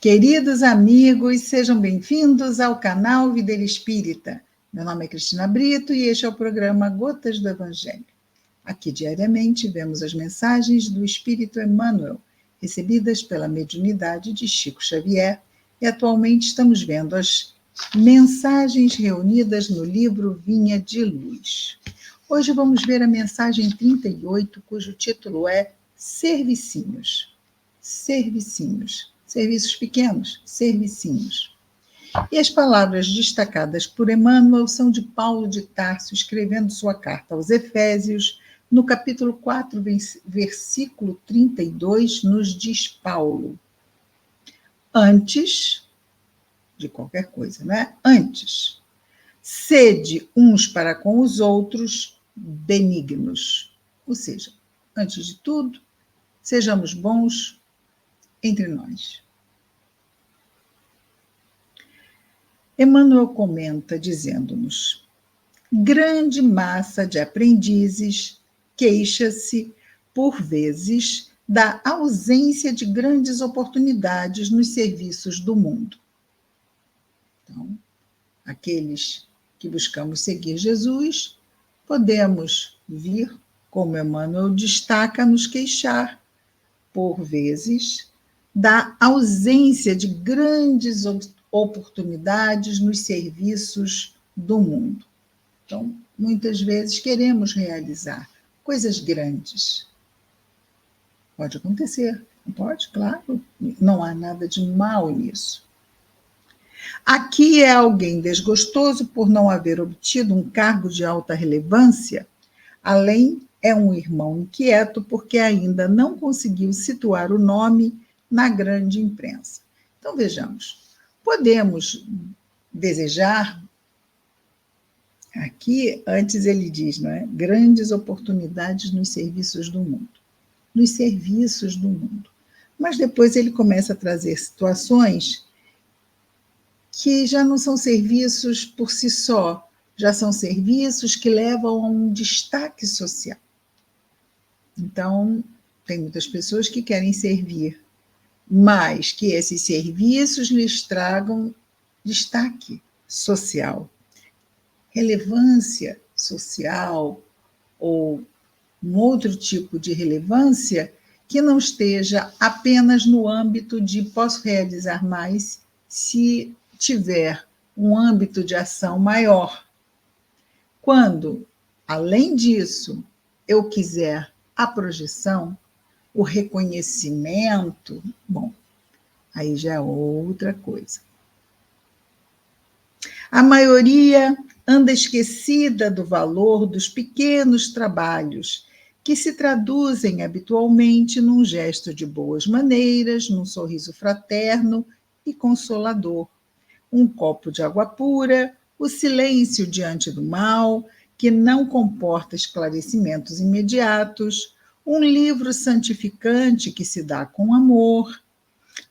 Queridos amigos, sejam bem-vindos ao canal Videira Espírita. Meu nome é Cristina Brito e este é o programa Gotas do Evangelho. Aqui diariamente vemos as mensagens do Espírito Emmanuel, recebidas pela mediunidade de Chico Xavier, e atualmente estamos vendo as mensagens reunidas no livro Vinha de Luz. Hoje vamos ver a mensagem 38, cujo título é Servicinhos. Servicinhos. Serviços pequenos, servicinhos. E as palavras destacadas por Emmanuel são de Paulo de Tarso, escrevendo sua carta aos Efésios, no capítulo 4, versículo 32, nos diz Paulo: antes de qualquer coisa, né? Antes, sede uns para com os outros benignos. Ou seja, antes de tudo, sejamos bons entre nós. Emmanuel comenta dizendo-nos: grande massa de aprendizes queixa-se, por vezes, da ausência de grandes oportunidades nos serviços do mundo. Então, aqueles que buscamos seguir Jesus, podemos vir, como Emmanuel destaca, nos queixar, por vezes, da ausência de grandes oportunidades nos serviços do mundo. Então, muitas vezes queremos realizar coisas grandes. Pode acontecer, não pode? Claro, não há nada de mal nisso. Aqui é alguém desgostoso por não haver obtido um cargo de alta relevância, além é um irmão inquieto porque ainda não conseguiu situar o nome na grande imprensa. Então, vejamos, podemos desejar, aqui antes ele diz, não é? Grandes oportunidades nos serviços do mundo. Nos serviços do mundo. Mas depois ele começa a trazer situações que já não são serviços por si só, já são serviços que levam a um destaque social. Então, tem muitas pessoas que querem servir, mas que esses serviços lhes tragam destaque social, relevância social ou um outro tipo de relevância que não esteja apenas no âmbito de posso realizar mais se tiver um âmbito de ação maior. Quando, além disso, eu quiser a projeção, o reconhecimento, bom, aí já é outra coisa. A maioria anda esquecida do valor dos pequenos trabalhos, que se traduzem habitualmente num gesto de boas maneiras, num sorriso fraterno e consolador, um copo de água pura, o silêncio diante do mal, que não comporta esclarecimentos imediatos, um livro santificante que se dá com amor,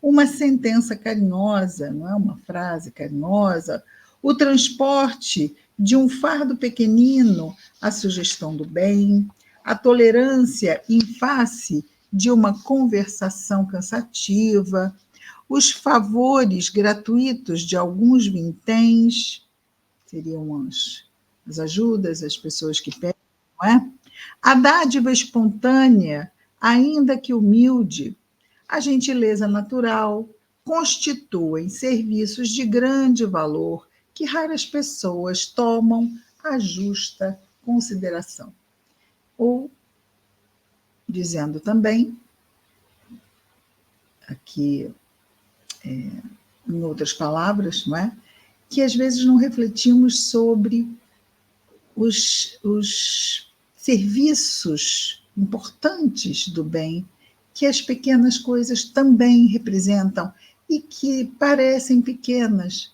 uma sentença carinhosa, não é uma frase carinhosa, o transporte de um fardo pequenino, a sugestão do bem, a tolerância em face de uma conversação cansativa, os favores gratuitos de alguns vinténs, seriam as ajudas às pessoas que pedem, não é? A dádiva espontânea, ainda que humilde, a gentileza natural, constituem serviços de grande valor que raras pessoas tomam a justa consideração. Ou, dizendo também, aqui, em outras palavras, não é? Que às vezes não refletimos sobre os serviços importantes do bem que as pequenas coisas também representam e que parecem pequenas,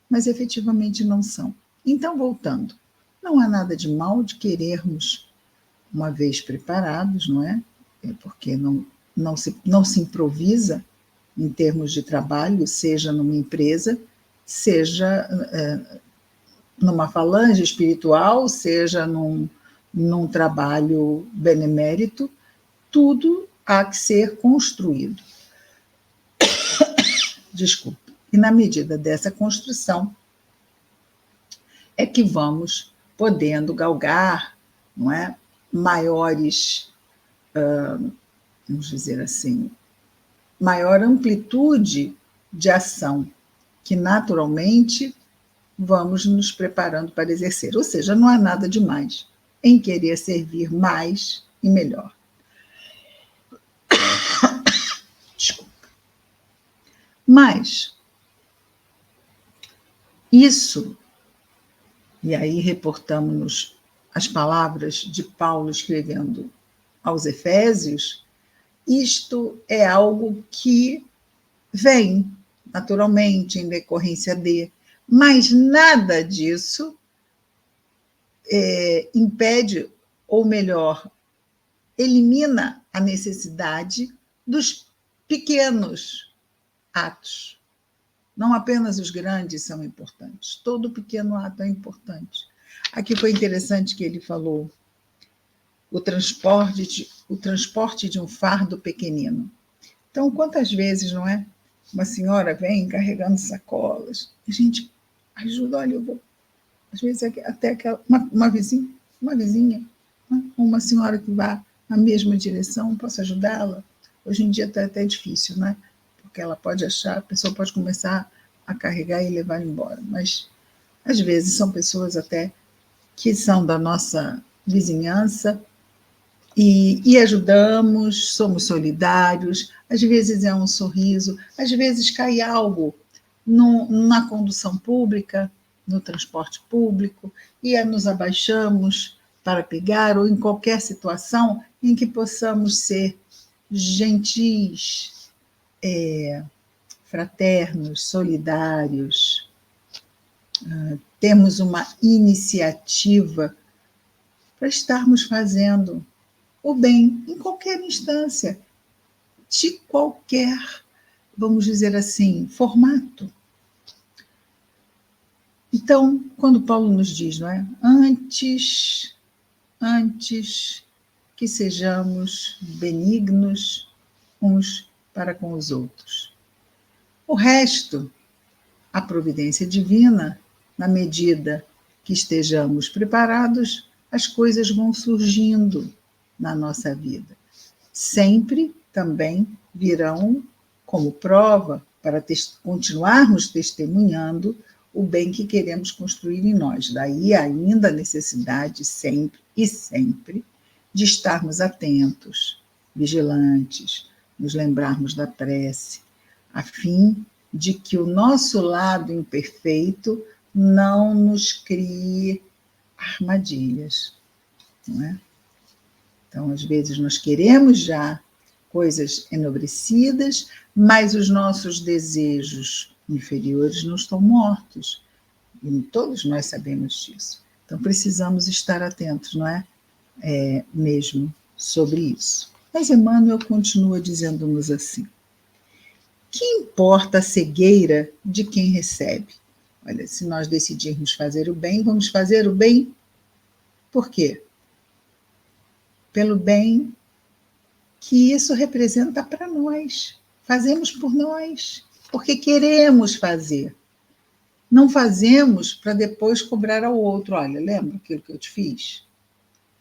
mas efetivamente não são. Então, voltando, não há nada de mal de querermos, uma vez preparados, não é? Porque não se improvisa em termos de trabalho, seja numa empresa, seja numa falange espiritual, seja num trabalho benemérito, tudo há que ser construído. Desculpa. E na medida dessa construção é que vamos podendo galgar, não é, maiores, vamos dizer assim, maior amplitude de ação, que naturalmente vamos nos preparando para exercer. Ou seja, não há nada demais em querer servir mais e melhor. Desculpa. Mas isso, e aí reportamos as palavras de Paulo escrevendo aos Efésios, isto é algo que vem naturalmente em decorrência de, mas nada disso impede, ou melhor, elimina a necessidade dos pequenos atos. Não apenas os grandes são importantes, todo pequeno ato é importante. Aqui foi interessante que ele falou o transporte de um fardo pequenino. Então, quantas vezes, não é? Uma senhora vem carregando sacolas, a gente ajuda, olha, eu vou. Às vezes até aquela, uma vizinha, né? Uma senhora que vá na mesma direção, posso ajudá-la? Hoje em dia está até difícil, né? Porque ela pode achar, a pessoa pode começar a carregar e levar embora. Mas, às vezes, são pessoas até que são da nossa vizinhança e ajudamos, somos solidários, às vezes é um sorriso, às vezes cai algo na condução pública, no transporte público, e nos abaixamos para pegar, ou em qualquer situação em que possamos ser gentis, fraternos, solidários, temos uma iniciativa para estarmos fazendo o bem em qualquer instância, de qualquer, vamos dizer assim, formato. Então, quando Paulo nos diz, não é? Antes que sejamos benignos uns para com os outros. O resto, a providência divina, na medida que estejamos preparados, as coisas vão surgindo na nossa vida. Sempre também virão como prova para continuarmos testemunhando o bem que queremos construir em nós. Daí ainda a necessidade sempre e sempre de estarmos atentos, vigilantes, nos lembrarmos da prece, a fim de que o nosso lado imperfeito não nos crie armadilhas, não é? Então, às vezes, nós queremos já coisas enobrecidas, mas os nossos desejos inferiores não estão mortos. E todos nós sabemos disso. Então, precisamos estar atentos, não é? Mesmo sobre isso. Mas Emmanuel continua dizendo-nos assim: que importa a cegueira de quem recebe? Olha, se nós decidirmos fazer o bem, vamos fazer o bem por quê? Pelo bem que isso representa para nós. Fazemos por nós, porque queremos fazer. Não fazemos para depois cobrar ao outro. Olha, lembra aquilo que eu te fiz?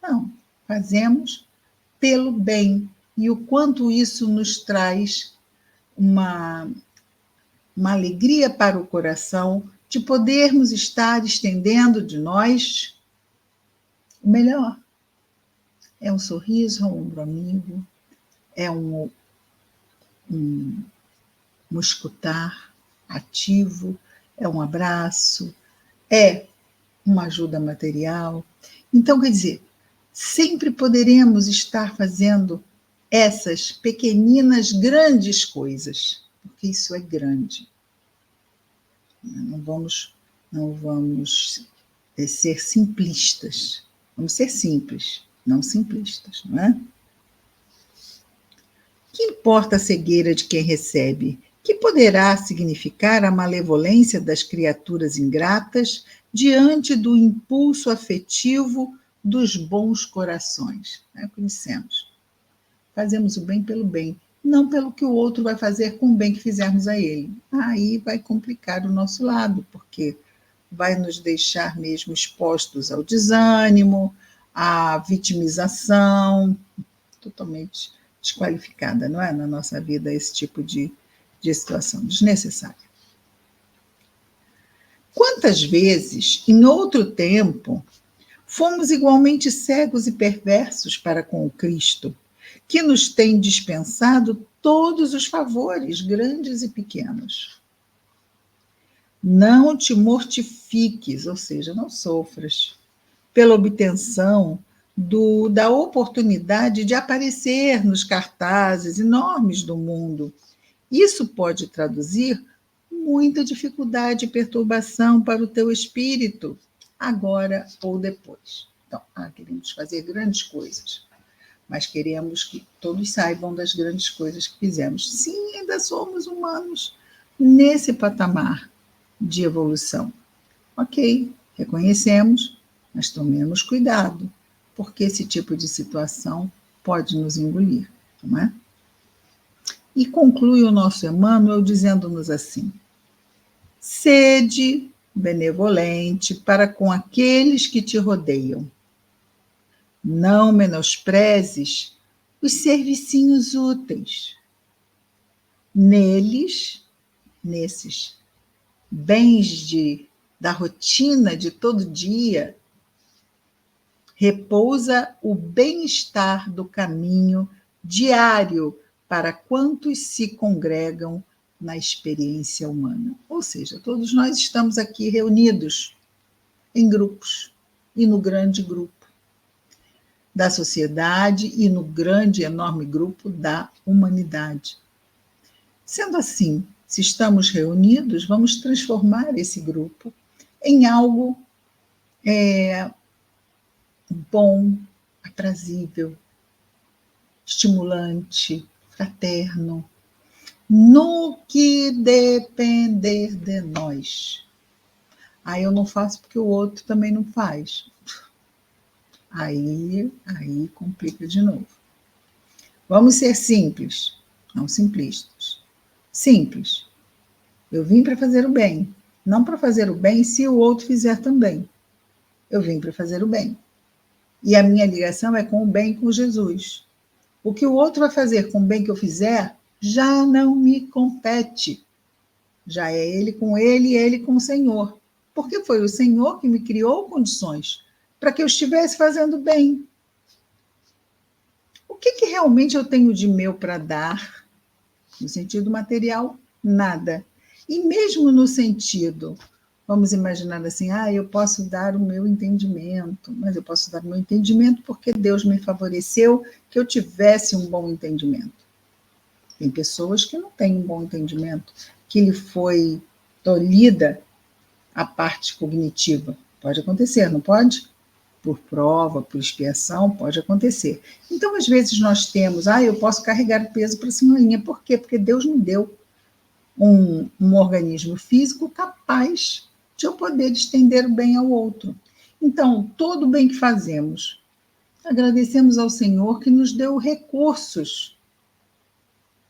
Não, fazemos pelo bem. E o quanto isso nos traz uma alegria para o coração de podermos estar estendendo de nós o melhor. É um sorriso ao ombro amigo, é um escutar ativo, é um abraço, é uma ajuda material. Então, quer dizer, sempre poderemos estar fazendo essas pequeninas, grandes coisas, porque isso é grande. Não vamos ser simplistas, vamos ser simples, não simplistas, não é? Que importa a cegueira de quem recebe? Que poderá significar a malevolência das criaturas ingratas diante do impulso afetivo dos bons corações? Conhecemos. Fazemos o bem pelo bem. não pelo que o outro vai fazer com o bem que fizermos a ele. Aí vai complicar o nosso lado, porque vai nos deixar mesmo expostos ao desânimo, à vitimização, totalmente desqualificada, não é? Na nossa vida, esse tipo de situação desnecessária. Quantas vezes, em outro tempo, fomos igualmente cegos e perversos para com o Cristo, que nos tem dispensado todos os favores, grandes e pequenos. Não te mortifiques, ou seja, não sofras, pela obtenção da oportunidade de aparecer nos cartazes enormes do mundo. Isso pode traduzir muita dificuldade e perturbação para o teu espírito, agora ou depois. Então, queremos fazer grandes coisas, mas queremos que todos saibam das grandes coisas que fizemos. Sim, ainda somos humanos nesse patamar de evolução. Ok, reconhecemos, mas tomemos cuidado, porque esse tipo de situação pode nos engolir, não é? E conclui o nosso Emmanuel dizendo-nos assim: sede benevolente para com aqueles que te rodeiam. Não menosprezes os servicinhos úteis. Nesses bens da rotina de todo dia, repousa o bem-estar do caminho diário para quantos se congregam na experiência humana. Ou seja, todos nós estamos aqui reunidos em grupos e no grande grupo da sociedade e no grande, enorme grupo da humanidade. Sendo assim, se estamos reunidos, vamos transformar esse grupo em algo bom, aprazível, estimulante, fraterno, no que depender de nós. Aí eu não faço porque o outro também não faz. Aí complica de novo. Vamos ser simples, não simplistas. Simples. Eu vim para fazer o bem, não para fazer o bem se o outro fizer também. Eu vim para fazer o bem. E a minha ligação é com o bem com Jesus. O que o outro vai fazer com o bem que eu fizer já não me compete. Já é ele com ele e ele com o Senhor. Porque foi o Senhor que me criou condições para que eu estivesse fazendo bem. O que realmente eu tenho de meu para dar? No sentido material, nada. E mesmo no sentido, vamos imaginar assim, eu posso dar o meu entendimento, mas eu posso dar o meu entendimento porque Deus me favoreceu que eu tivesse um bom entendimento. Tem pessoas que não têm um bom entendimento, que lhe foi tolhida a parte cognitiva. Pode acontecer, não pode? Por prova, por expiação, pode acontecer. Então, às vezes nós temos, eu posso carregar o peso para cima da linha. Por quê? Porque Deus me deu um organismo físico capaz de eu poder estender o bem ao outro. Então, todo o bem que fazemos, agradecemos ao Senhor que nos deu recursos,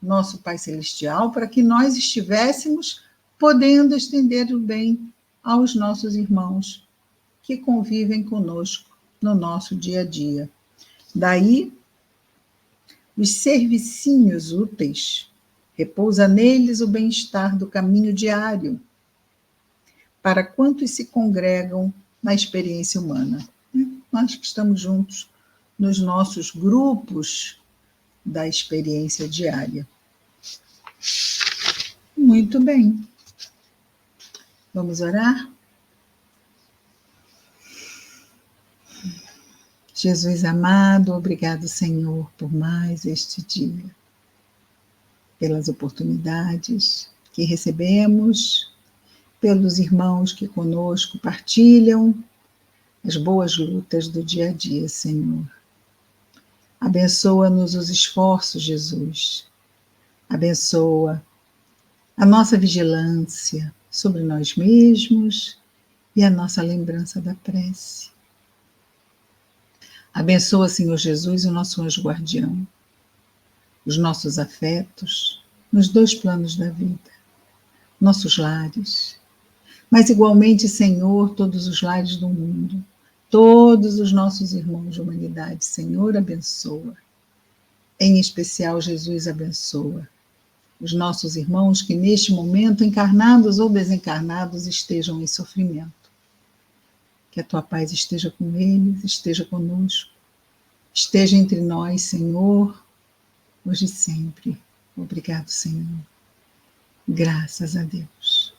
nosso Pai Celestial, para que nós estivéssemos podendo estender o bem aos nossos irmãos que convivem conosco no nosso dia a dia. Daí, os servicinhos úteis, repousa neles o bem-estar do caminho diário, para quantos se congregam na experiência humana. Nós que estamos juntos nos nossos grupos da experiência diária. Muito bem. Vamos orar? Jesus amado, obrigado, Senhor, por mais este dia, pelas oportunidades que recebemos, pelos irmãos que conosco partilham as boas lutas do dia a dia, Senhor. Abençoa-nos os esforços, Jesus. Abençoa a nossa vigilância sobre nós mesmos e a nossa lembrança da prece. Abençoa, Senhor Jesus, o nosso anjo guardião. os nossos afetos, nos dois planos da vida, nossos lares, mas igualmente, Senhor, todos os lares do mundo, todos os nossos irmãos de humanidade, Senhor, abençoa. Em especial, Jesus, abençoa os nossos irmãos que neste momento, encarnados ou desencarnados, estejam em sofrimento. Que a tua paz esteja com eles, esteja conosco, esteja entre nós, Senhor, hoje e sempre. Obrigado, Senhor. Graças a Deus.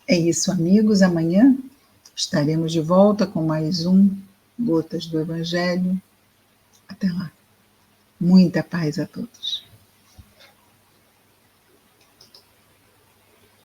É isso, amigos. Amanhã estaremos de volta com mais um Gotas do Evangelho. Até lá. Muita paz a todos.